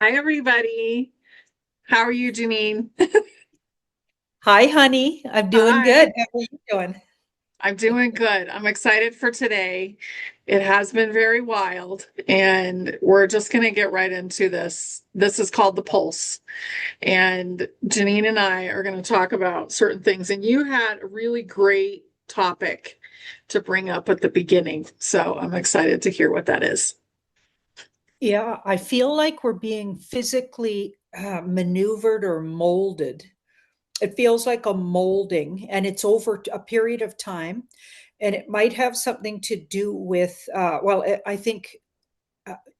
Hi, everybody. How are you, Janine? Hi, honey. I'm doing Hi. good. How are you doing? I'm doing good. I'm excited for today. It has been very wild, and we're just going to get right into this. This is called the Pulse, and Janine and I are going to talk about certain things. And you had a really great topic to bring up at the beginning, so I'm excited to hear what that is. Yeah, I feel like we're being physically maneuvered or molded. It feels like a molding, and it's over a period of time. And it might have something to do with, I think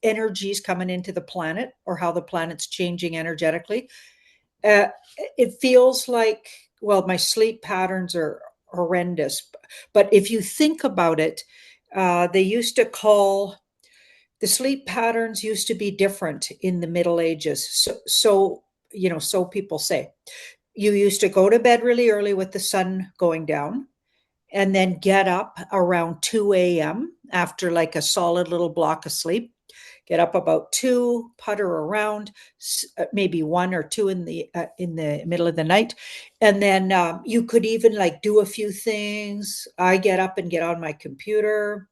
energies coming into the planet or how the planet's changing energetically. Uh, it feels like, well, my sleep patterns are horrendous. But if you think about it, they used to call the sleep patterns used to be different in the Middle Ages. So people say. You used to go to bed really early with the sun going down and then get up around 2 a.m. after like a solid little block of sleep. Get up about two, putter around, maybe one or two in the middle of the night, and then you could even like do a few things. I get up and get on my computer.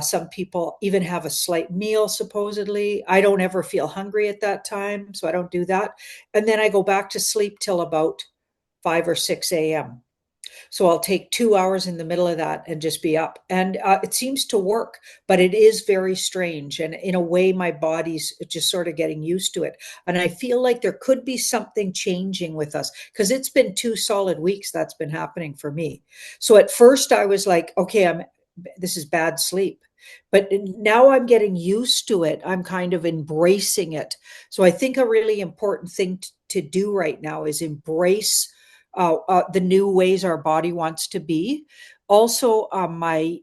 Some people even have a slight meal, supposedly. I don't ever feel hungry at that time, so I don't do that. And then I go back to sleep till about 5 or 6 a.m. So I'll take 2 hours in the middle of that and just be up. And it seems to work, but it is very strange. And in a way, my body's just sort of getting used to it. And I feel like there could be something changing with us because it's been 2 solid weeks that's been happening for me. So at first I was like, okay, this is bad sleep. But now I'm getting used to it. I'm kind of embracing it. So I think a really important thing to do right now is embrace the new ways our body wants to be. Also, my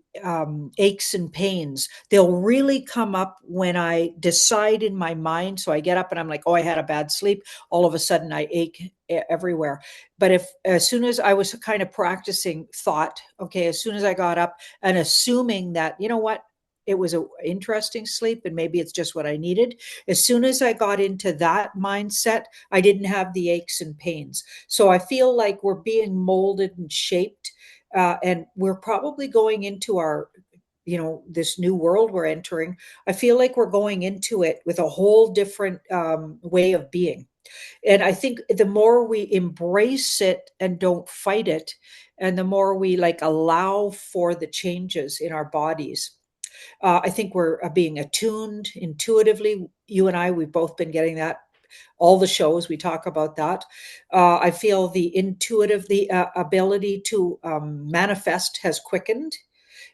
aches and pains, they'll really come up when I decide in my mind. So I get up and I'm like, oh, I had a bad sleep. All of a sudden, I ache everywhere. But if as soon as I was kind of practicing thought, okay, as soon as I got up and assuming that, you know what, it was an interesting sleep and maybe it's just what I needed. As soon as I got into that mindset, I didn't have the aches and pains. So I feel like we're being molded and shaped, and we're probably going into this new world we're entering. I feel like we're going into it with a whole different way of being. And I think the more we embrace it and don't fight it, and the more we like allow for the changes in our bodies, I think we're being attuned intuitively. You and I, we've both been getting that. All the shows we talk about that. I feel the ability to manifest has quickened,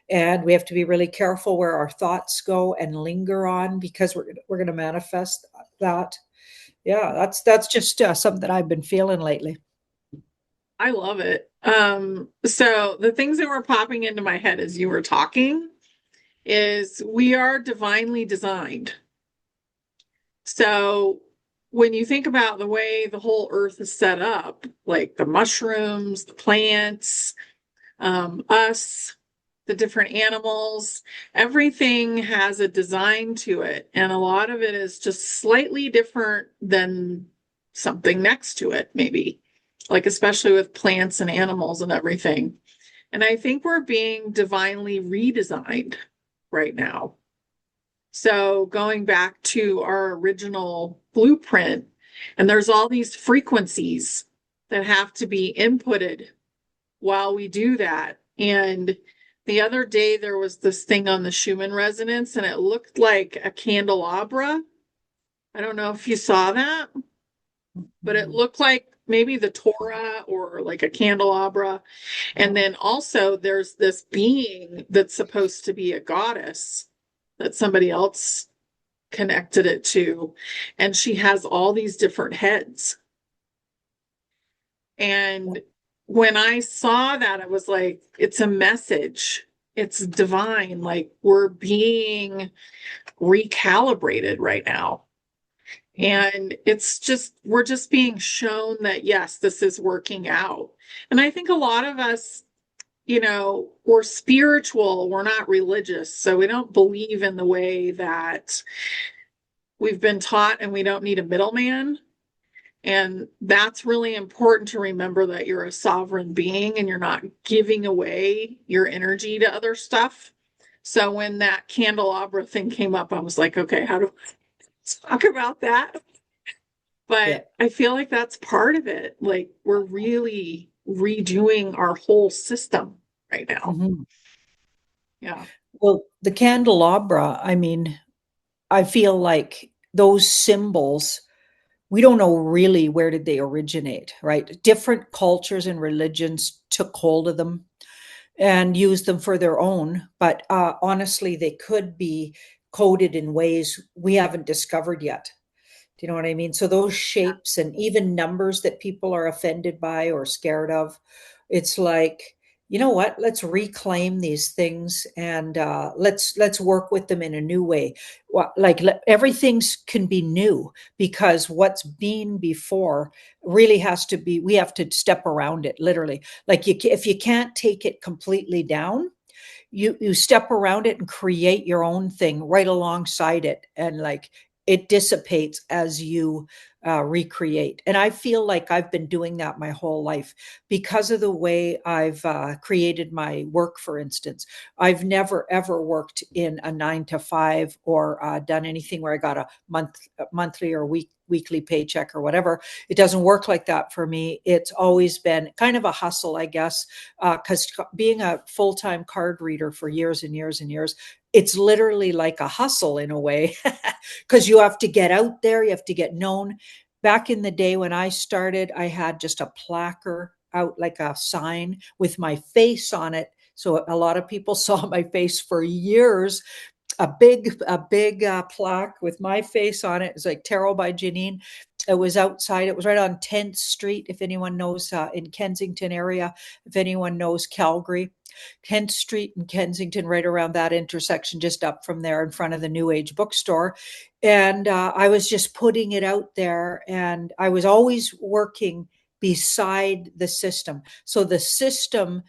and we have to be really careful where our thoughts go and linger on because we're going to manifest that. Yeah, that's just something that I've been feeling lately. I love it. So the things that were popping into my head as you were talking is we are divinely designed. So when you think about the way the whole earth is set up, like the mushrooms, the plants, us, the different animals, everything has a design to it. And a lot of it is just slightly different than something next to it, maybe, like especially with plants and animals and everything. And I think we're being divinely redesigned right now. So going back to our original blueprint, and there's all these frequencies that have to be inputted while we do that. And the other day there was this thing on the Schumann resonance, and it looked like a candelabra. I don't know if you saw that, but it Mhm. looked like maybe the Torah or like a candelabra. And then also there's this being that's supposed to be a goddess that somebody else connected it to. And she has all these different heads. And when I saw that, I was like, it's a message. It's divine. Like we're being recalibrated right now. And it's just, we're just being shown that, yes, this is working out. And I think a lot of us, we're spiritual, we're not religious. So we don't believe in the way that we've been taught and we don't need a middleman. And that's really important to remember that you're a sovereign being and you're not giving away your energy to other stuff. So when that candelabra thing came up, I was like, okay, how do I talk about that? Yeah. But I feel like that's part of it. Like we're really redoing our whole system right now. Mhm. Yeah. Well, the candelabra, I mean, I feel like those symbols, we don't know really where did they originate, right? Different cultures and religions took hold of them and used them for their own, but honestly, they could be coded in ways we haven't discovered yet. Do you know what I mean? So those shapes and even numbers that people are offended by or scared of, it's like, you know what? Let's reclaim these things and let's work with them in a new way. Like everything's can be new because what's been before really has to be. We have to step around it, literally. Like if you can't take it completely down, you step around it and create your own thing right alongside it, and like it dissipates as you recreate. And I feel like I've been doing that my whole life because of the way I've created my work. For instance, I've never ever worked in a 9 to 5 or done anything where I got a monthly or weekly paycheck or whatever. It doesn't work like that for me. It's always been kind of a hustle, I guess, because being a full-time card reader for years and years and years, it's literally like a hustle in a way, because you have to get out there, you have to get known. Back in the day when I started, I had just a placard out, like a sign with my face on it. So a lot of people saw my face for years. A big plaque with my face on it. It's like Tarot by Janine. It was outside. It was right on 10th Street. If anyone knows, in Kensington area, if anyone knows Calgary, 10th Street in Kensington, right around that intersection, just up from there in front of the New Age bookstore. And I was just putting it out there, and I was always working beside the system. So the system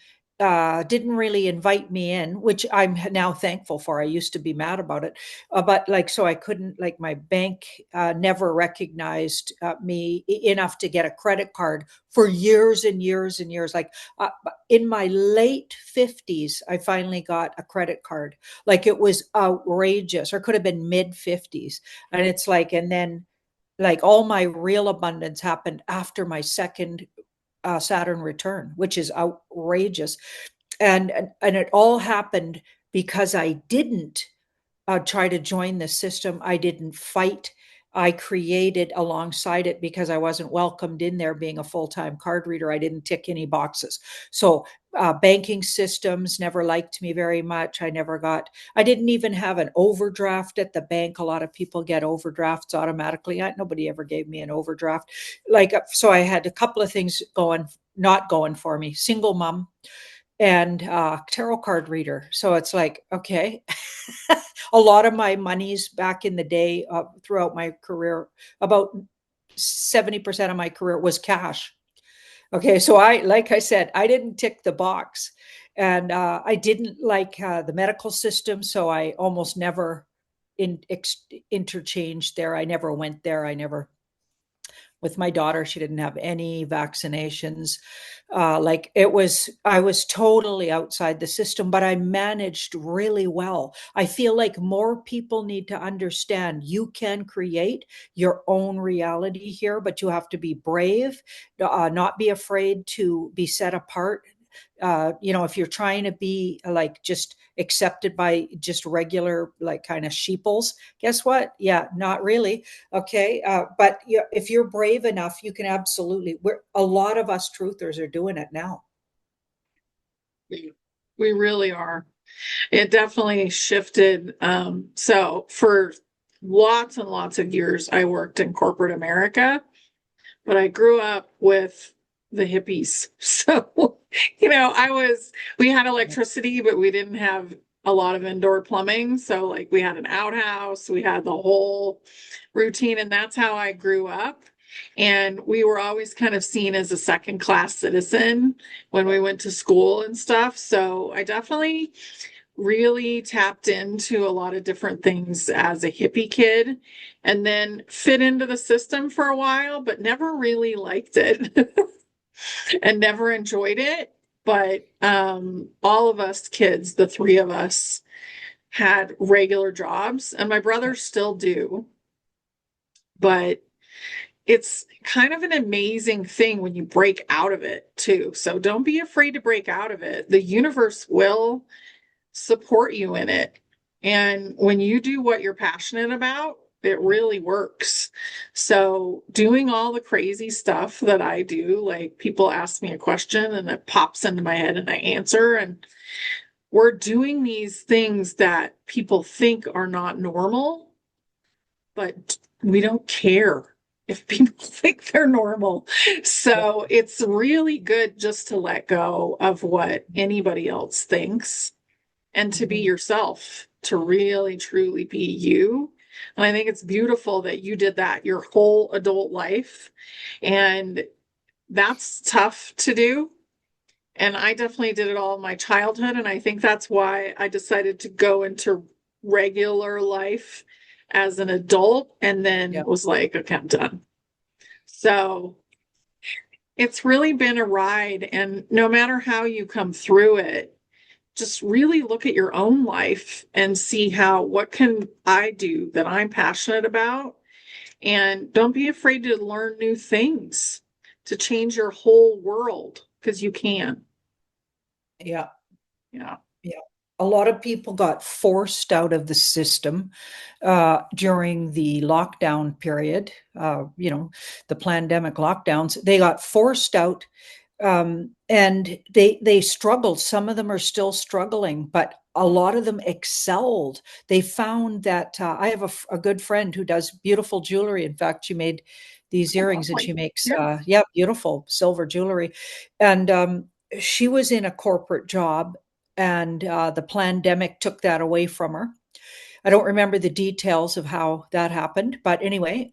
didn't really invite me in, which I'm now thankful for. I used to be mad about it, but like, so I couldn't, like, my bank never recognized me enough to get a credit card for years and years and years. Like in my late 50s, I finally got a credit card. Like it was outrageous, or could have been mid 50s. And it's like, and then like all my real abundance happened after my second Saturn return, which is outrageous. And it all happened because I didn't try to join the system. I didn't fight. I created alongside it because I wasn't welcomed in there being a full time card reader. I didn't tick any boxes. So, banking systems never liked me very much. I didn't even have an overdraft at the bank. A lot of people get overdrafts automatically. Nobody ever gave me an overdraft. Like, so I had a couple of things not going for me. Single mom and tarot card reader. So it's like, okay, a lot of my monies back in the day, throughout my career, about 70% of my career was cash. Okay, so like I said, I didn't tick the box, and I didn't like the medical system, so I almost never interchanged there. I never went there. I never, with my daughter, she didn't have any vaccinations. Like I was totally outside the system, but I managed really well. I feel like more people need to understand you can create your own reality here, but you have to be brave, not be afraid to be set apart. If you're trying to be like just accepted by just regular, like kind of sheeples, guess what? Yeah, not really. Okay. But if you're brave enough, you can absolutely, a lot of us truthers are doing it now. We really are. It definitely shifted. So for lots and lots of years, I worked in corporate America, but I grew up with the hippies. So, we had electricity, but we didn't have a lot of indoor plumbing. So, like, we had an outhouse, we had the whole routine, and that's how I grew up. And we were always kind of seen as a second class citizen when we went to school and stuff. So, I definitely really tapped into a lot of different things as a hippie kid and then fit into the system for a while, but never really liked it and never enjoyed it. But all of us kids, the three of us, had regular jobs, and my brothers still do. But it's kind of an amazing thing when you break out of it, too. So don't be afraid to break out of it. The universe will support you in it. And when you do what you're passionate about, it really works. So, doing all the crazy stuff that I do, like people ask me a question and it pops into my head and I answer. And we're doing these things that people think are not normal, but we don't care if people think they're normal. Yeah. So, it's really good just to let go of what anybody else thinks and to be Mhm. yourself, to really truly be you. And I think it's beautiful that you did that your whole adult life. And that's tough to do. And I definitely did it all in my childhood. And I think that's why I decided to go into regular life as an adult and then Yeah. was like, okay, I'm done. So it's really been a ride. And no matter how you come through it, just really look at your own life and see how what can I do that I'm passionate about, and don't be afraid to learn new things to change your whole world because you can. Yeah. Yeah. Yeah. A lot of people got forced out of the system during the lockdown period. The pandemic lockdowns. They got forced out, and they struggled. Some of them are still struggling, but a lot of them excelled. They found that I have a good friend who does beautiful jewelry. In fact, she made these Oh, earrings, and she lovely. makes Yeah. yeah, beautiful silver jewelry, and she was in a corporate job, and the pandemic took that away from her. I don't remember the details of how that happened, but anyway,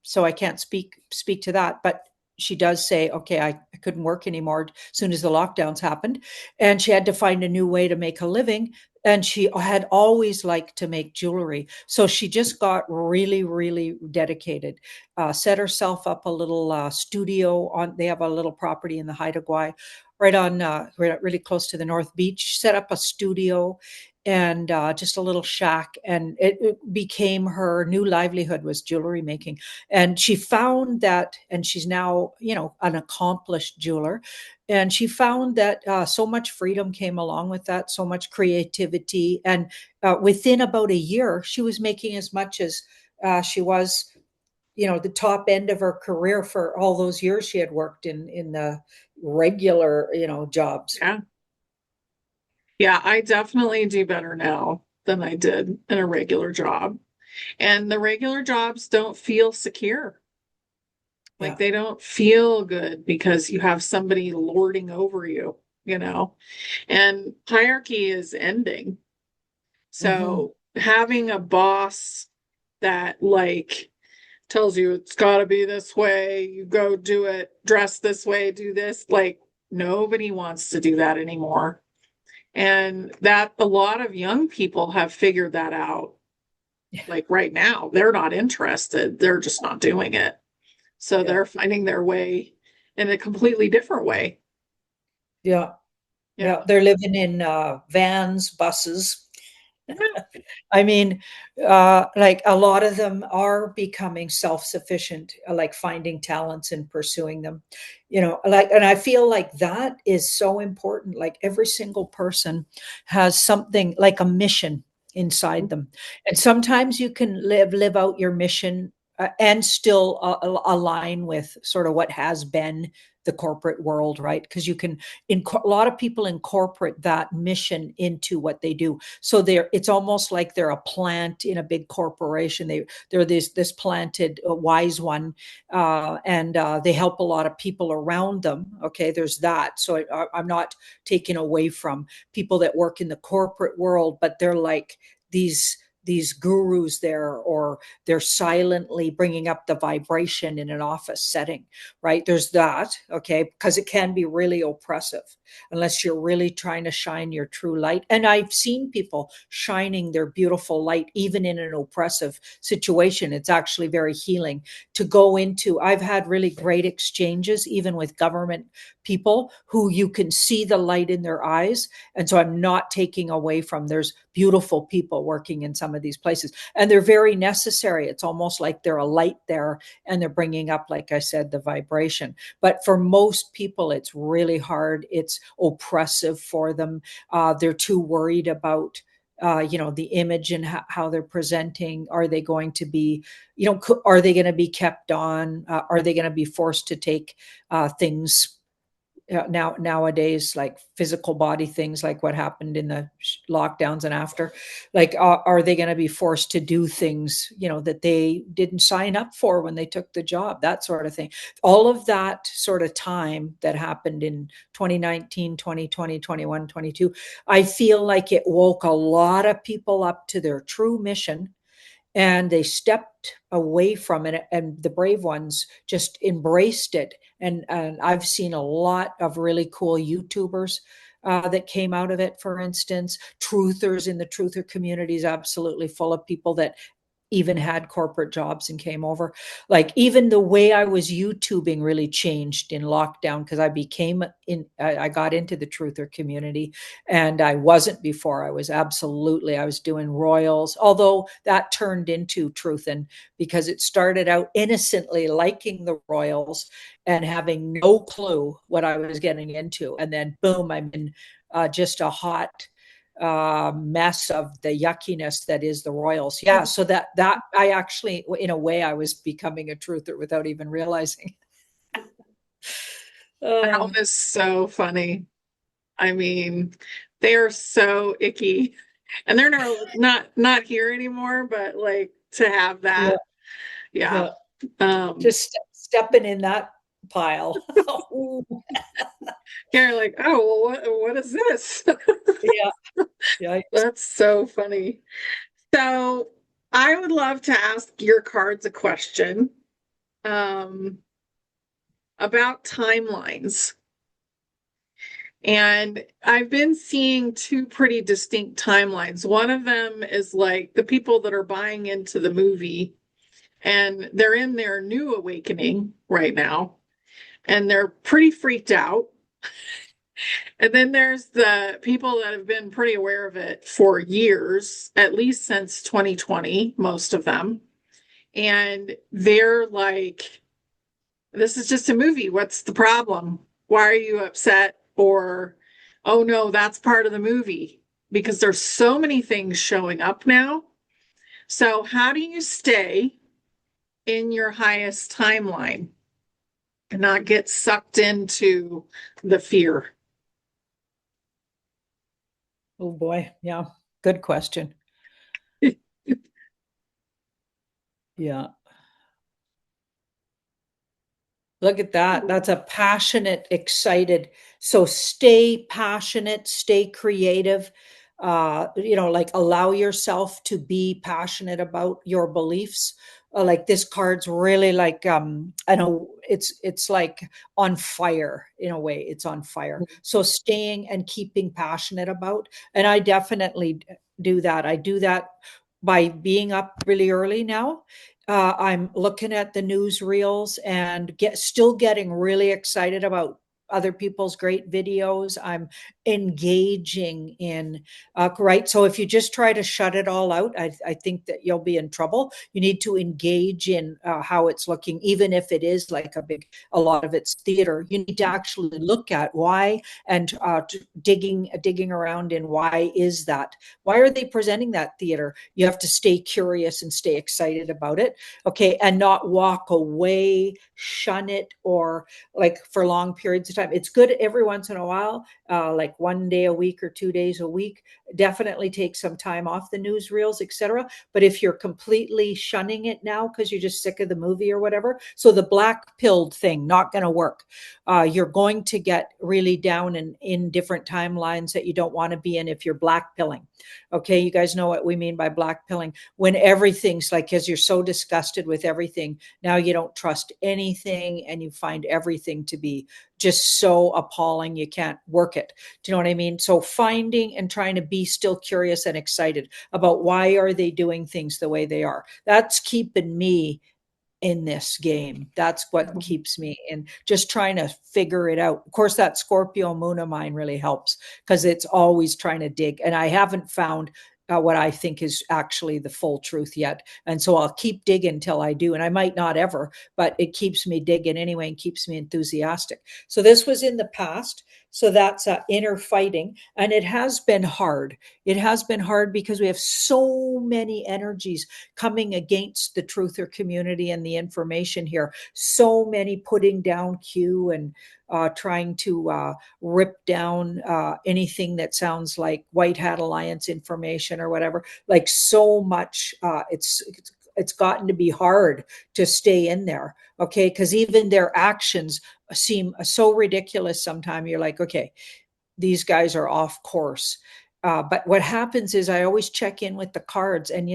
so I can't speak to that. But she does say, okay, I couldn't work anymore as soon as the lockdowns happened, and she had to find a new way to make a living. And she had always liked to make jewelry, so she just got really, really dedicated. Set herself up a little studio on. They have a little property in the Haida Gwaii, right on, really close to the North Beach. Set up a studio and just a little shack, and it became her new livelihood was jewelry making. And she found that, and she's now an accomplished jeweler, and she found that so much freedom came along with that, so much creativity, and within about a year she was making as much as she was the top end of her career for all those years she had worked in the regular jobs. Yeah. Yeah. I definitely do better now than I did in a regular job. And the regular jobs don't feel secure. Like Yeah. they don't feel good because you have somebody lording over you, and hierarchy is ending. Hmm. So having a boss that like tells you it's got to be this way, you go do it, dress this way, do this, like nobody wants to do that anymore. And that a lot of young people have figured that out. Like right now, they're not interested. They're just not doing it. So Yeah. they're finding their way in a completely different way. Yeah. Yeah. Yeah. They're living in vans, buses. Yeah. I mean, like a lot of them are becoming self-sufficient, like finding talents and pursuing them, like, and I feel like that is so important. Like every single person has something like a mission inside them. And sometimes you can live out your mission and still align with sort of what has been the corporate world, right? Because you can, a lot of people incorporate that mission into what they do, so it's almost like they're a plant in a big corporation. They're this planted wise one, and they help a lot of people around them. Okay, there's that. So I'm not taking away from people that work in the corporate world, but they're like these these gurus there, or they're silently bringing up the vibration in an office setting, right? There's that, okay, because it can be really oppressive unless you're really trying to shine your true light. And I've seen people shining their beautiful light even in an oppressive situation. It's actually very healing to go into. I've had really great exchanges even with government people who you can see the light in their eyes. And so I'm not taking away from, there's beautiful people working in some of these places, and they're very necessary. It's almost like they're a light there, and they're bringing up, like I said, the vibration. But for most people, it's really hard. It's oppressive for them. They're too worried about the image and how they're presenting. Are they going to be, are they going to be kept on? Are they going to be forced to take things nowadays, like physical body things, like what happened in the lockdowns and after? Like, are they going to be forced to do things, that they didn't sign up for when they took the job, that sort of thing? All of that sort of time that happened in 2019, 2020, 21, 22, I feel like it woke a lot of people up to their true mission, and they stepped away from it, and the brave ones just embraced it. And I've seen a lot of really cool YouTubers that came out of it. For instance, truthers in the truther community is absolutely full of people that even had corporate jobs and came over. Like, even the way I was YouTubing really changed in lockdown, because I got into the truther community, and I wasn't before. I was doing royals, although that turned into truth. And because it started out innocently liking the royals and having no clue what I was getting into. And then boom, I'm in just a hot mess of the yuckiness that is the royals. Yeah, so that I actually, in a way, I was becoming a truther without even realizing. That uh, is so funny. I mean, they are so icky, and they're not here anymore. But like to have yeah, that, yeah. yeah, Um, just stepping in that pile. Ooh, you're like, oh, well, what is this? yeah, yeah. That's so funny. So I would love to ask your cards a question um, about timelines. And I've been seeing two pretty distinct timelines. One of them is like the people that are buying into the movie, and they're in their new awakening right now, and they're pretty freaked out. And then there's the people that have been pretty aware of it for years, at least since 2020, most of them. And they're like, this is just a movie. What's the problem? Why are you upset? Or, oh no, that's part of the movie. Because there's so many things showing up now. So, how do you stay in your highest timeline and not get sucked into the fear? Oh boy, yeah, good question. Yeah. Look at that. That's a passionate, excited. So stay passionate, stay creative. Like, allow yourself to be passionate about your beliefs. Like, this card's really like, I know it's like on fire in a way. It's on fire. So staying and keeping passionate about. And I definitely do that. I do that by being up really early now. I'm looking at the newsreels and still getting really excited about other people's great videos. I'm engaging in, right. So if you just try to shut it all out, I think that you'll be in trouble. You need to engage in how it's looking, even if it is like a lot of it's theater. You need to actually look at why, and digging around in why is that? Why are they presenting that theater? You have to stay curious and stay excited about it. Okay, and not walk away, shun it, or like for long periods of time. It's good every once in a while, like like 1 day a week or 2 days a week, definitely take some time off the newsreels, etc. But if you're completely shunning it now because you're just sick of the movie or whatever, so the black pilled thing, not going to work. You're going to get really down in different timelines that you don't want to be in if you're black pilling. Okay, you guys know what we mean by black pilling. When everything's like, because you're so disgusted with everything, now you don't trust anything and you find everything to be just so appalling you can't work it. Do you know what I mean? So finding and trying to be still curious and excited about why are they doing things the way they are. That's keeping me in this game. That's what keeps me in, just trying to figure it out. Of course, that Scorpio moon of mine really helps because it's always trying to dig. And I haven't found what I think is actually the full truth yet. And so I'll keep digging till I do. And I might not ever, but it keeps me digging anyway and keeps me enthusiastic. So this was in the past. So that's inner fighting. And it has been hard. It has been hard because we have so many energies coming against the truther community and the information here. So many putting down Q and trying to rip down anything that sounds like White Hat Alliance information or whatever. Like so much, it's gotten to be hard to stay in there. Okay, because even their actions seem so ridiculous. Sometimes you're like, okay, these guys are off course. But what happens is I always check in with the cards, and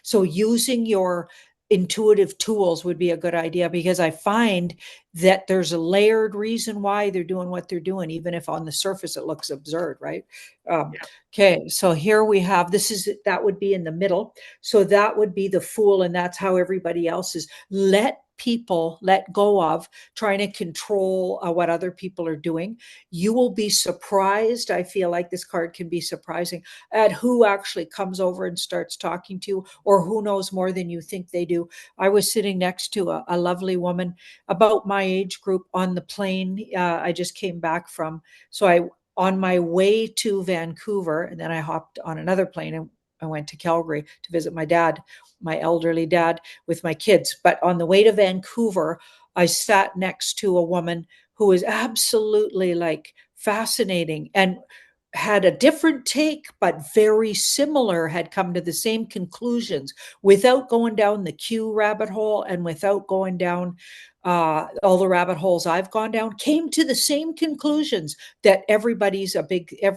so using your intuitive tools would be a good idea because I find that there's a layered reason why they're doing what they're doing, even if on the surface it looks absurd, right? Um, Yeah. okay, so here we have that would be in the middle. So that would be the Fool, and that's how everybody else is. Let people let go of trying to control what other people are doing. You will be surprised. I feel like this card can be surprising at who actually comes over and starts talking to you, or who knows more than you think they do. I was sitting next to a lovely woman about my age group on the plane. I just came back from, so I, on my way to Vancouver, and then I hopped on another plane and I went to Calgary to visit my dad, my elderly dad, with my kids. But on the way to Vancouver, I sat next to a woman who was absolutely like fascinating and had a different take, but very similar, had come to the same conclusions without going down the Q rabbit hole and without going down all the rabbit holes I've gone down, came to the same conclusions that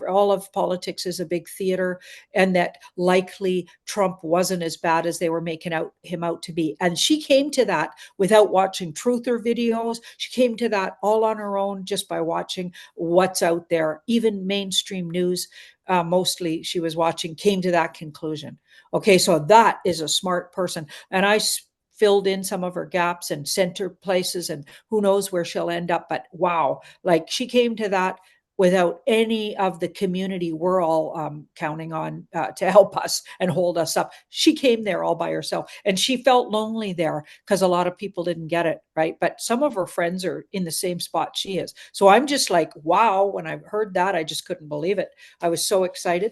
all of politics is a big theater, and that likely Trump wasn't as bad as they were making him out to be. And she came to that without watching truther videos. She came to that all on her own just by watching what's out there, even mainstream news. Mostly she was watching, came to that conclusion. Okay, so that is a smart person. And I filled in some of her gaps and sent her places, and who knows where she'll end up. But wow, like she came to that without any of the community we're all counting on to help us and hold us up. She came there all by herself, and she felt lonely there because a lot of people didn't get it, right? But some of her friends are in the same spot she is. So I'm just like, wow, when I heard that, I just couldn't believe it. I was so excited.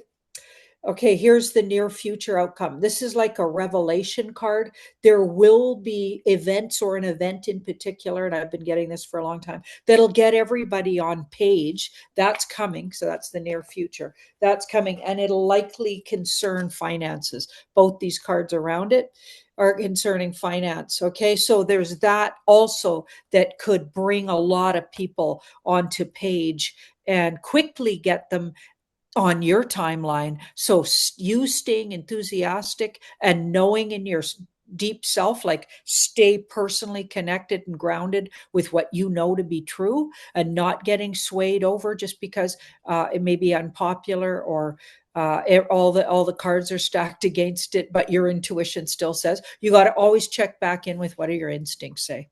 Okay, here's the near future outcome. This is like a revelation card. There will be events, or an event in particular, and I've been getting this for a long time, that'll get everybody on page. That's coming. So that's the near future. That's coming, and it'll likely concern finances. Both these cards around it are concerning finance. Okay, so there's that also that could bring a lot of people onto page and quickly get them on your timeline. So you staying enthusiastic and knowing in your deep self, like stay personally connected and grounded with what you know to be true, and not getting swayed over just because it may be unpopular, or all the cards are stacked against it, but your intuition still says. You got to always check back in with what do your instincts say.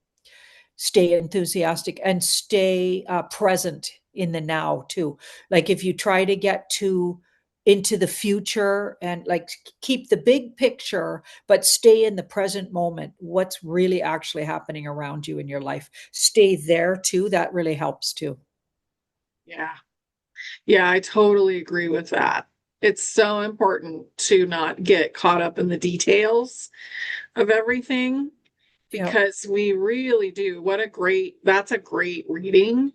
Stay enthusiastic and stay present in the now too. Like if you try to get to into the future and like keep the big picture, but stay in the present moment, what's really actually happening around you in your life, stay there too. That really helps too. Yeah. Yeah, I totally agree with that. It's so important to not get caught up in the details of everything Yeah. because we really do. That's a great reading.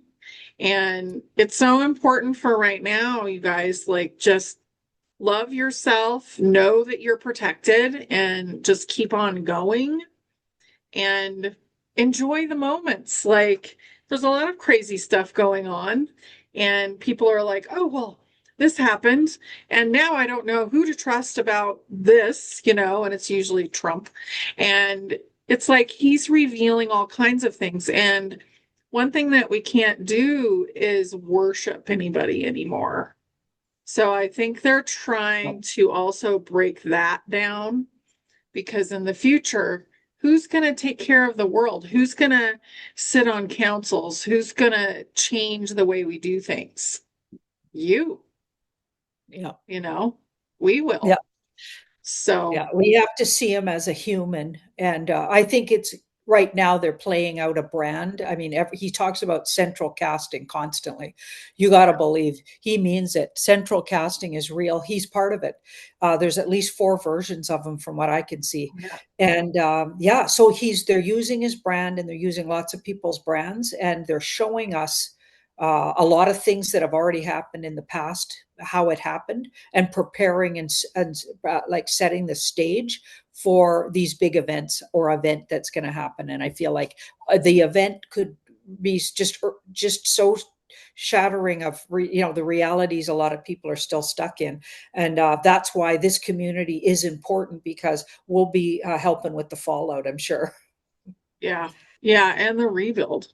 And it's so important for right now, you guys, like just love yourself, know that you're protected, and just keep on going and enjoy the moments. Like, there's a lot of crazy stuff going on, and people are like, oh, well, this happened, and now I don't know who to trust about this, and it's usually Trump. And it's like he's revealing all kinds of things. And one thing that we can't do is worship anybody anymore. So I think they're trying to also break that down because in the future, who's going to take care of the world? Who's going to sit on councils? Who's going to change the way we do things? You, Yeah. you know, we Yeah. will. So, Yeah, we have to see him as a human, and I think it's right now they're playing out a brand. I mean, he talks about central casting constantly. You got to believe he means it. Central casting is real. He's part of it. There's at least four versions of him, from what I can see, yeah, and yeah, so they're using his brand, and they're using lots of people's brands, and they're showing us a lot of things that have already happened in the past, how it happened, and preparing and like setting the stage for these big events or event that's going to happen. And I feel like the event could be just so shattering of the realities a lot of people are still stuck in, and that's why this community is important, because we'll be helping with the fallout, I'm sure. yeah, yeah. And the rebuild,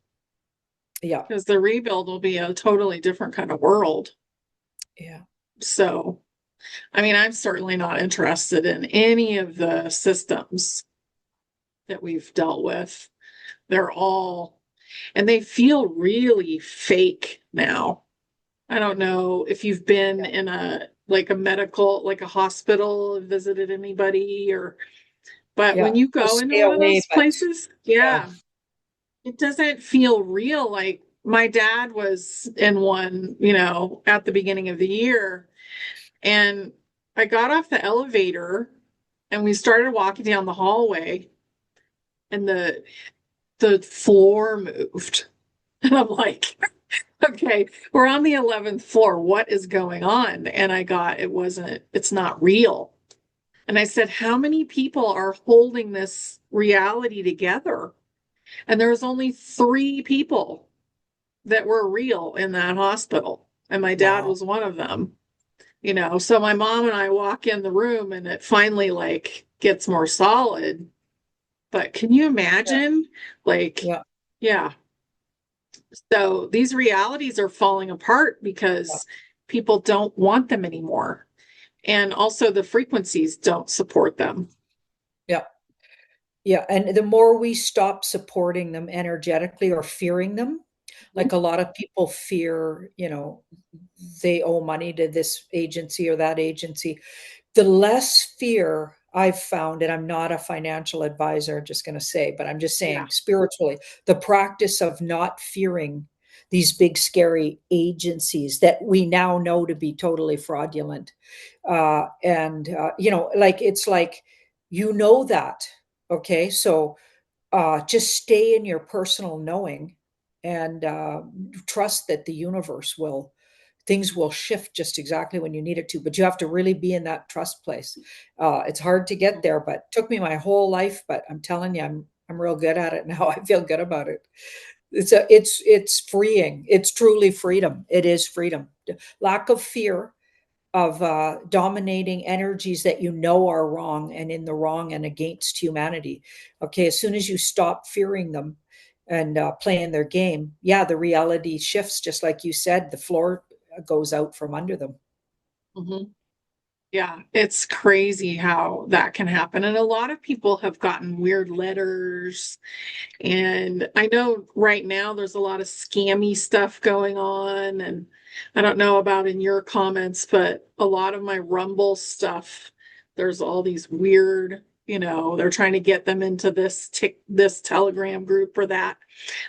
Yeah. because the rebuild will be a totally different kind of world. Yeah. So, I mean, I'm certainly not interested in any of the systems that we've dealt with. They're all, and they feel really fake now. I don't know if you've been in like a medical, like a hospital, visited anybody but Yeah, when you we'll go into stay one of away, those but places, yeah. yeah, it doesn't feel real. Like my dad was in one, at the beginning of the year, and I got off the elevator and we started walking down the hallway and the floor moved. And I'm like, okay, we're on the 11th floor. What is going on? And it's not real. And I said, how many people are holding this reality together? And there was only three people that were real in that hospital. And my dad Wow. was one of them, So my mom and I walk in the room and it finally like gets more solid. But can you Yeah. imagine? Like, Yeah. yeah. So these realities are falling apart Yeah. because people don't want them anymore. And also the frequencies don't support them. Yeah. Yeah, and the more we stop supporting them energetically or fearing them, Mhm. like a lot of people fear, they owe money to this agency or that agency. The less fear I've found, and I'm not a financial advisor, just going to say, but I'm just Yeah. saying spiritually, the practice of not fearing these big, scary agencies that we now know to be totally fraudulent. Like it's like, that. Okay. So just stay in your personal knowing, and trust that the universe will things will shift just exactly when you need it to, but you have to really be in that trust place. It's hard to get there, but it took me my whole life, but I'm telling you, I'm real good at it now. I feel good about it. It's freeing. It's truly freedom. It is freedom. Lack of fear of dominating energies that are wrong and in the wrong and against humanity. Okay, as soon as you stop fearing them and playing their game, yeah, the reality shifts, just like you said, the floor goes out from under them. Mhm. Yeah, it's crazy how that can happen. And a lot of people have gotten weird letters. And I know right now there's a lot of scammy stuff going on. And I don't know about in your comments, but a lot of my Rumble stuff, there's all these weird, they're trying to get them into this Telegram group or that.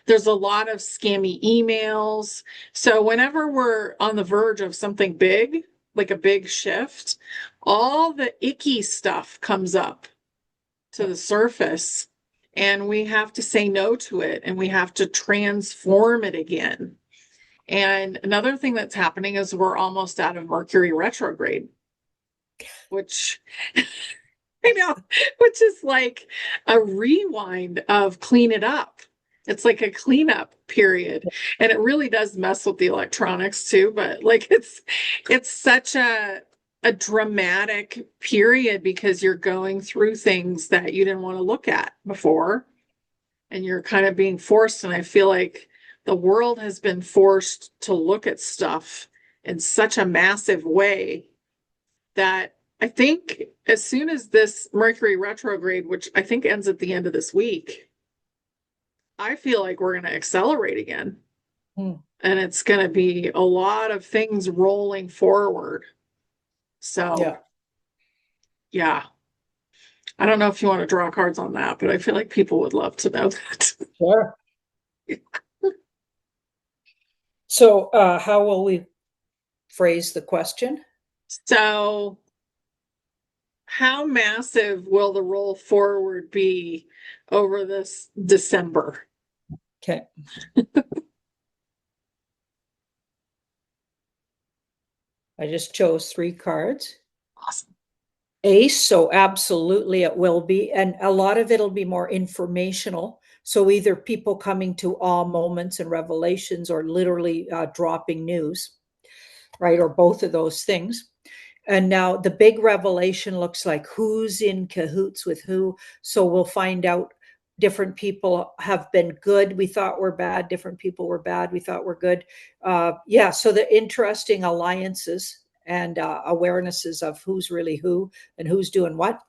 There's a lot of scammy emails. So whenever we're on the verge of something big, like a big shift, all the icky stuff comes up to Yep. the surface, and we have to say no to it and we have to transform it again. And another thing that's happening is we're almost out of Mercury retrograde, which I know, which is like a rewind of clean it up. It's like a cleanup period. And it really does mess with the electronics too, but like it's such a dramatic period because you're going through things that you didn't want to look at before and you're kind of being forced. And I feel like the world has been forced to look at stuff in such a massive way that I think as soon as this Mercury retrograde, which I think ends at the end of this week, I feel like we're going to accelerate again. Hmm. And it's going to be a lot of things rolling forward. So, Yeah, yeah, I don't know if you want to draw cards on that, but I feel like people would love to know that. sure. So, how will we phrase the question? So, how massive will the roll forward be over this December? Okay. I just chose three cards. Awesome. Ace, so absolutely it will be. And a lot of it'll be more informational. So either people coming to awe moments and revelations or literally dropping news, right? Or both of those things. And now the big revelation looks like who's in cahoots with who. So we'll find out different people have been good. We thought were bad. Different people were bad. We thought were good. Yeah. So the interesting alliances and awarenesses of who's really who and who's doing what.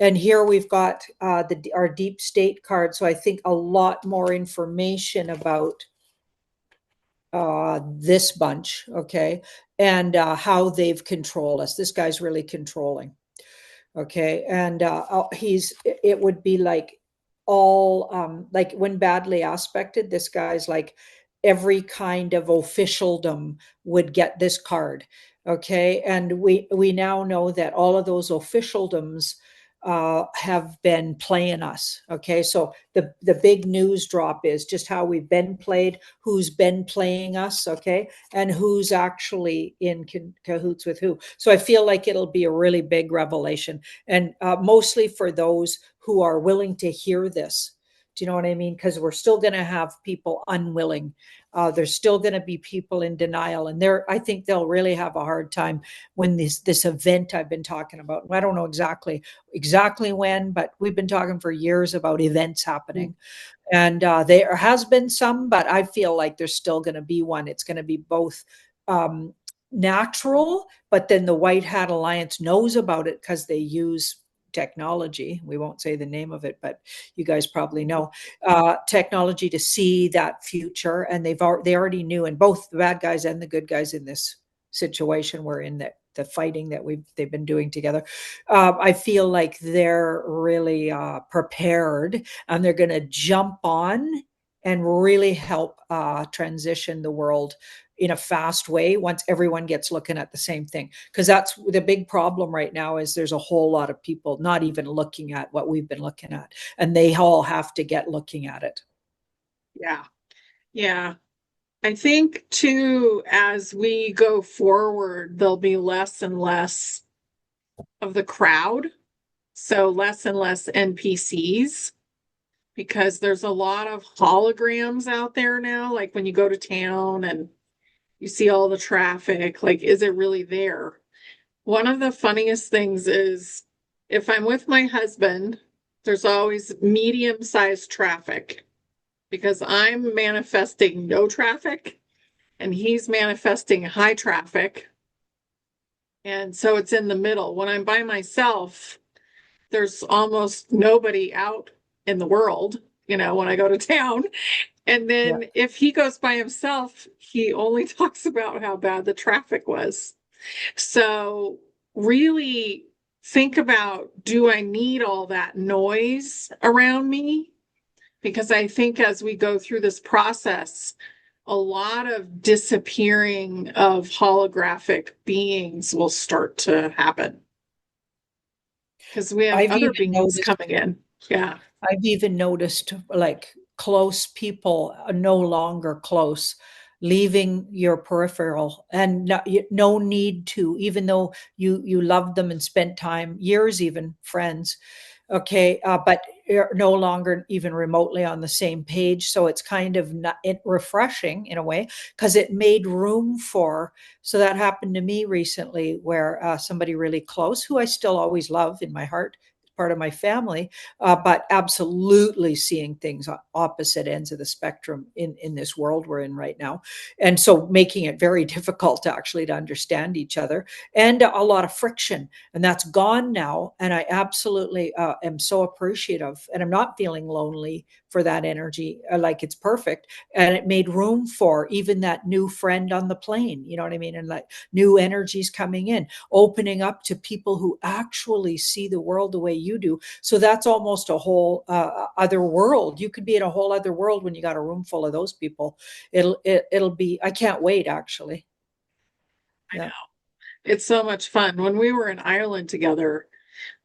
And here we've got our deep state card. So I think a lot more information about this bunch, okay, and how they've controlled us. This guy's really controlling, okay, and it would be like all like when badly aspected, this guy's like every kind of officialdom would get this card, okay, and we now know that all of those officialdoms have been playing us. Okay, so the big news drop is just how we've been played, who's been playing us, okay, and who's actually in cahoots with who. So I feel like it'll be a really big revelation, and mostly for those who are willing to hear this. Do you know what I mean? Because we're still going to have people unwilling. There's still going to be people in denial, and I think they'll really have a hard time when this event I've been talking about. I don't know exactly when, but we've been talking for years about events happening, and there has been some, but I feel like there's still going to be one. It's going to be both um, natural, but then the White Hat Alliance knows about it because they use technology. We won't say the name of it, but you guys probably know technology to see that future, and they already knew. And both the bad guys and the good guys in this situation were in the fighting that they've been doing together. I feel like they're really prepared, and they're going to jump on and really help transition the world in a fast way once everyone gets looking at the same thing, because that's the big problem right now is there's a whole lot of people not even looking at what we've been looking at, and they all have to get looking at it. Yeah. Yeah. I think too, as we go forward, there'll be less and less of the crowd. So less and less NPCs because there's a lot of holograms out there now. Like when you go to town and you see all the traffic, like, is it really there? One of the funniest things is if I'm with my husband, there's always medium-sized traffic because I'm manifesting no traffic and he's manifesting high traffic. And so it's in the middle. When I'm by myself, there's almost nobody out in the world, when I go to town. And Yeah. then if he goes by himself, he only talks about how bad the traffic was. So really think about, do I need all that noise around me? Because I think as we go through this process, a lot of disappearing of holographic beings will start to happen because we have I've other even beings noticed coming in. Yeah. I've even noticed like close people are no longer close. leaving your peripheral, and no need to, even though you loved them and spent time, years, even friends. Okay, but you're no longer even remotely on the same page. So it's kind of not, refreshing in a way, because it made room for. So that happened to me recently, where somebody really close, who I still always love in my heart, part of my family, but absolutely seeing things on opposite ends of the spectrum in this world we're in right now, and so making it very difficult to actually to understand each other, and a lot of friction, and that's gone now. And I absolutely am so appreciative, and I'm not feeling lonely for that energy. Like, it's perfect, and it made room for even that new friend on the plane. You know what I mean? And like new energies coming in, opening up to people who actually see the world the way you do. So that's almost a whole other world. You could be in a whole other world when you got a room full of those people. It'll be. I can't wait. Actually, yeah. It's so much fun. When we were in Ireland together,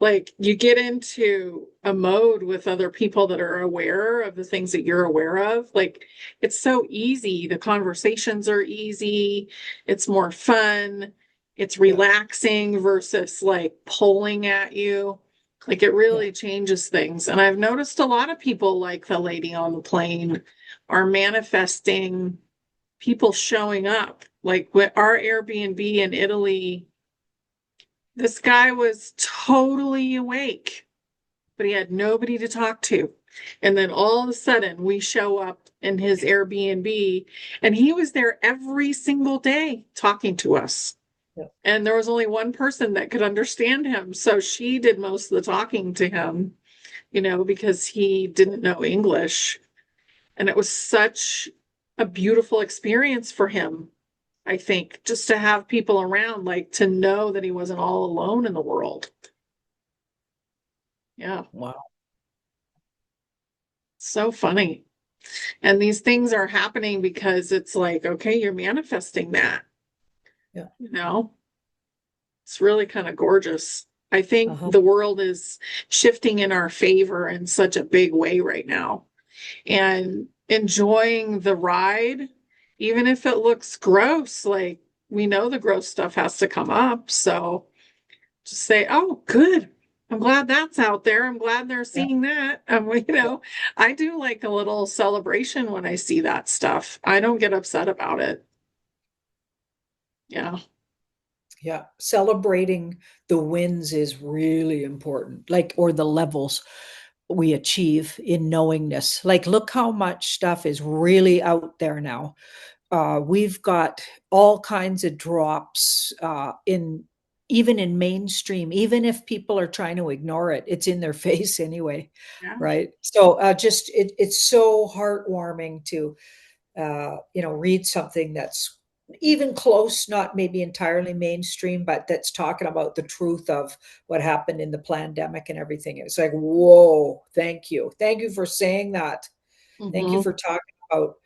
like you get into a mode with other people that are aware of the things that you're aware of. Like it's so easy. The conversations are easy. It's more fun. It's Yeah. relaxing versus like pulling at you. Like it Yeah. really changes things. And I've noticed a lot of people like the lady on the plane are manifesting people showing up. Like with our Airbnb in Italy, this guy was totally awake, but he had nobody to talk to. And then all of a sudden, we show up in his Airbnb, and he was there every single day talking to us. Yeah. And there was only one person that could understand him. So she did most of the talking to him, because he didn't know English. And it was such a beautiful experience for him, I think, just to have people around, like to know that he wasn't all alone in the world. Yeah, Wow. so funny. And these things are happening because it's like, okay, you're manifesting that, Yeah. you know? It's really kind of gorgeous. I think Uh-huh. the world is shifting in our favor in such a big way right now. And enjoying the ride, even if it looks gross, like we know the gross stuff has to come up. So just say, oh, good. I'm glad that's out there. I'm glad they're Yeah. seeing that. Yeah. I do like a little celebration when I see that stuff. I don't get upset about it. Yeah. Yeah. Celebrating the wins is really important, like, or the levels we achieve in knowingness. Like, look how much stuff is really out there now. We've got all kinds of drops in, even in mainstream, even if people are trying to ignore it, it's in their face anyway, Yeah. right? So just it's so heartwarming to read something that's even close, not maybe entirely mainstream, but that's talking about the truth of what happened in the pandemic and everything. It's like, whoa, thank you. Thank you for saying that. Thank you Hmm. for talking about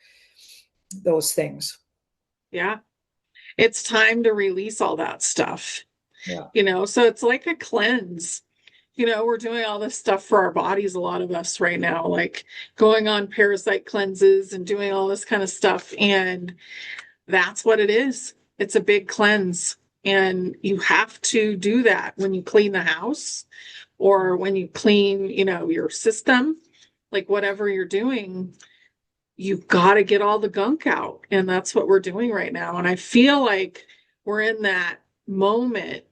those things. Yeah. It's time to release all that stuff, Yeah. so it's like a cleanse. We're doing all this stuff for our bodies, a lot of us right now, like going on parasite cleanses and doing all this kind of stuff. And that's what it is. It's a big cleanse. And you have to do that when you clean the house or when you clean, your system, like whatever you're doing, you've got to get all the gunk out. And that's what we're doing right now. And I feel like we're in that moment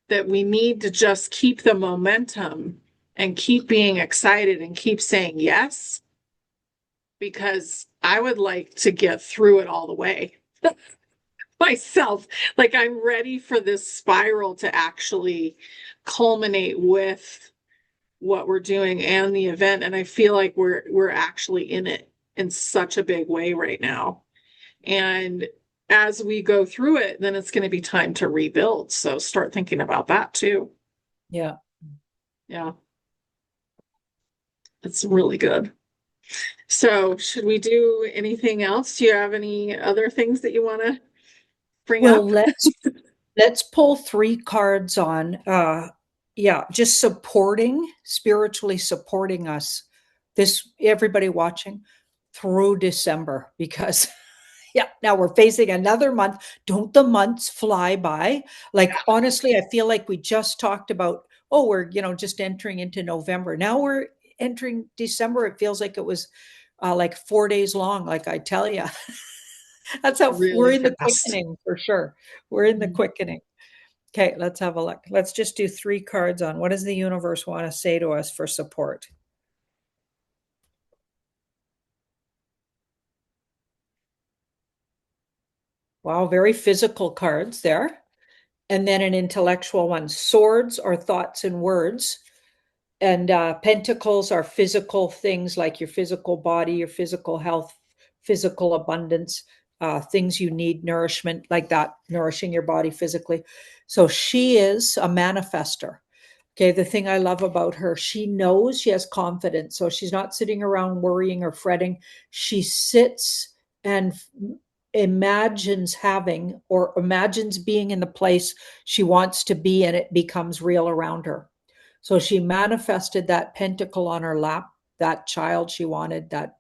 that we need to just keep the momentum and keep being excited and keep saying yes, because I would like to get through it all the way myself. Like I'm ready for this spiral to actually culminate with what we're doing and the event. And I feel like we're actually in it in such a big way right now. And as we go through it, then it's going to be time to rebuild. So start thinking about that too. Yeah. Yeah, it's really good. So should we do anything else? Do you have any other things that you want to bring Well, up? let's pull three cards on yeah, just supporting, spiritually supporting us, this, everybody watching, through December, because Yeah, now we're facing another month. Don't the months fly by? Like, honestly, I feel like we just talked about, oh, we're, just entering into November. Now we're entering December. It feels like it was like 4 days long, like I tell you. That's how we're Really in the fast. quickening for sure. We're in the Mhm. quickening. Okay, let's have a look. Let's just do three cards on what does the universe want to say to us for support? Wow, very physical cards there. And then an intellectual one. Swords are thoughts and words. And pentacles are physical things like your physical body, your physical health, physical abundance, things you need, nourishment like that, nourishing your body physically. So she is a manifester. Okay, the thing I love about her, she knows, she has confidence. So she's not sitting around worrying or fretting. She sits and imagines having or imagines being in the place she wants to be, and it becomes real around her. So she manifested that pentacle on her lap, that child she wanted, that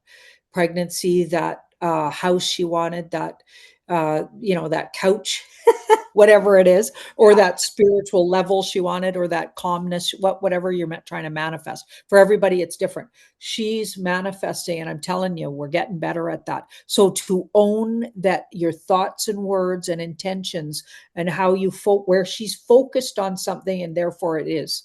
pregnancy, that house she wanted, that that couch, whatever it is, or Yeah. that spiritual level she wanted, or that calmness, whatever you're trying to manifest. For everybody, it's different. She's manifesting, and I'm telling you, we're getting better at that. So to own that your thoughts and words and intentions and how where she's focused on something, and therefore it is.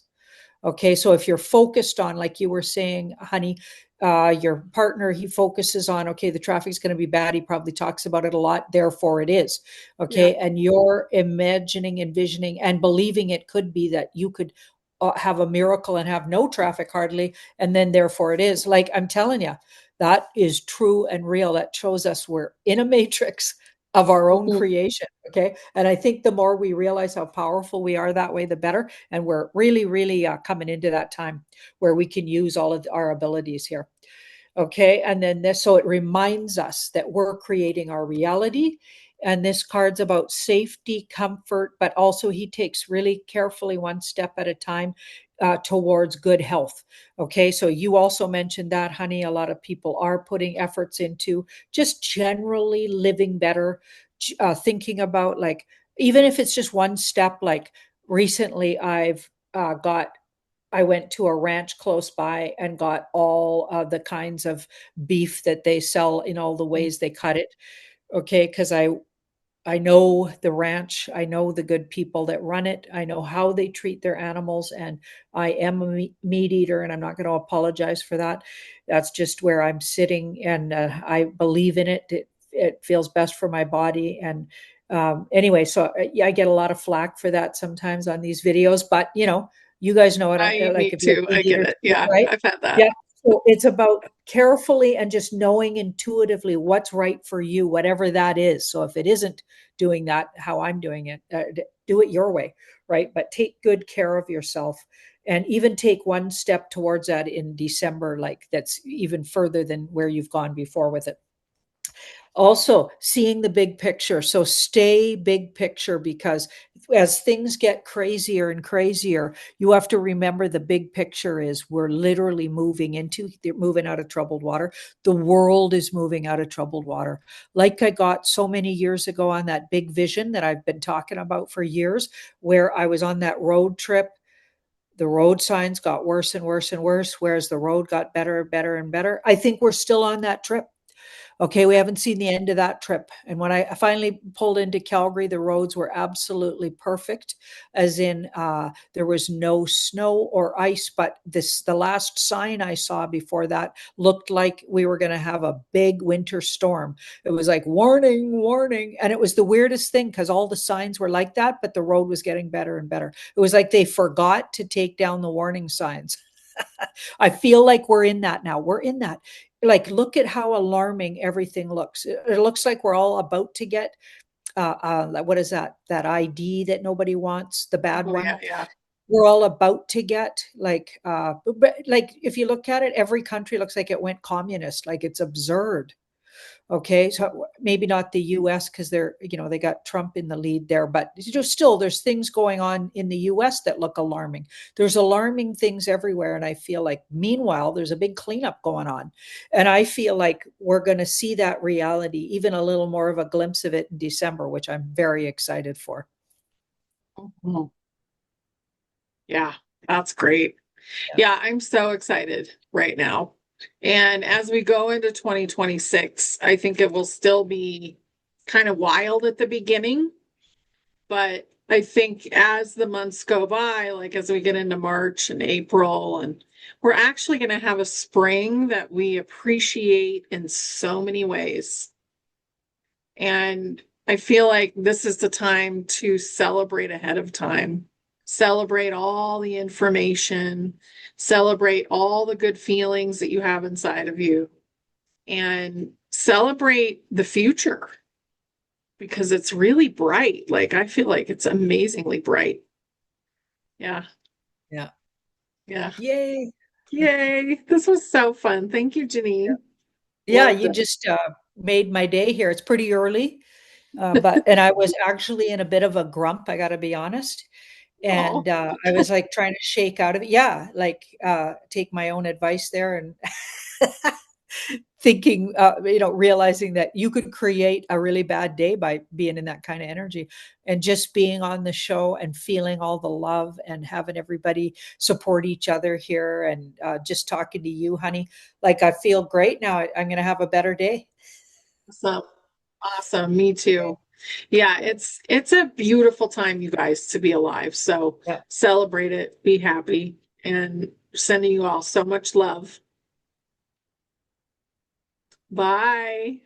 Okay, so if you're focused on, like you were saying, honey, your partner, he focuses on, okay, the traffic's going to be bad. He probably talks about it a lot. Therefore, it is. Yeah. Okay, and you're imagining, envisioning, and believing it could be that you could have a miracle and have no traffic hardly, and then therefore it is. Like I'm telling you, that is true and real. That shows us we're in a matrix of our own Mhm. creation. Okay, and I think the more we realize how powerful we are that way, the better. And we're really, really coming into that time where we can use all of our abilities here. Okay. And then so it reminds us that we're creating our reality. And this card's about safety, comfort, but also he takes really carefully one step at a time towards good health. Okay. So you also mentioned that, honey. A lot of people are putting efforts into just generally living better, thinking about, like, even if it's just one step, like recently I went to a ranch close by and got all the kinds of beef that they sell in all the ways they cut it. Okay, because I know the ranch, I know the good people that run it, I know how they treat their animals, and I am a meat eater, and I'm not going to apologize for that. That's just where I'm sitting, and I believe in it. It feels best for my body, and anyway, so yeah, I get a lot of flack for that sometimes on these videos, but you guys know what I Me like, if you're too. a meat I get eater, it. Yeah, right? I've had that. Yeah. So it's about carefully and just knowing intuitively what's right for you, whatever that is. So if it isn't doing that how I'm doing it, do it your way, right? But take good care of yourself, and even take one step towards that in December, like that's even further than where you've gone before with it. Also, seeing the big picture. So stay big picture, because as things get crazier and crazier, you have to remember the big picture is we're literally they're moving out of troubled water. The world is moving out of troubled water. Like I got so many years ago on that big vision that I've been talking about for years, where I was on that road trip. The road signs got worse and worse and worse, whereas the road got better and better and better. I think we're still on that trip. Okay, we haven't seen the end of that trip. And when I finally pulled into Calgary, the roads were absolutely perfect, as in there was no snow or ice. But the last sign I saw before that looked like we were going to have a big winter storm. It was like warning, warning, and it was the weirdest thing because all the signs were like that, but the road was getting better and better. It was like they forgot to take down the warning signs. I feel like we're in that now. We're in that. Like, look at how alarming everything looks. It looks like we're all about to get what is that? That ID that nobody wants, the bad Oh yeah, one. yeah. We're all about to get, like, but like if you look at it, every country looks like it went communist. Like, it's absurd. Okay, so maybe not the US because they're, they got Trump in the lead there, but just still there's things going on in the US that look alarming. There's alarming things everywhere. And I feel like meanwhile, there's a big cleanup going on. And I feel like we're going to see that reality, even a little more of a glimpse of it in December, which I'm very excited for. Mhm. Yeah, that's great. Yeah. Yeah, I'm so excited right now. And as we go into 2026, I think it will still be kind of wild at the beginning, but I think as the months go by, like as we get into March and April, and we're actually going to have a spring that we appreciate in so many ways. And I feel like this is the time to celebrate ahead of time, celebrate all the information, celebrate all the good feelings that you have inside of you, and celebrate the future because it's really bright. Like, I feel like it's amazingly bright. Yeah. Yeah. Yeah. Yay. Yay. This was so fun. Thank you, Janine. Yeah, Loved you it. just made my day here. It's pretty early, and I was actually in a bit of a grump, I got to be honest. Oh, And I was like trying to shake out of it. Yeah, like take my own advice there and thinking, realizing that you could create a really bad day by being in that kind of energy and just being on the show and feeling all the love and having everybody support each other here and just talking to you, honey. Like I feel great now. I'm going to have a better day. awesome. Awesome. Me too. Yeah, it's a beautiful time, you guys, to be alive. So Yeah. celebrate it, be happy, and sending you all so much love. Bye.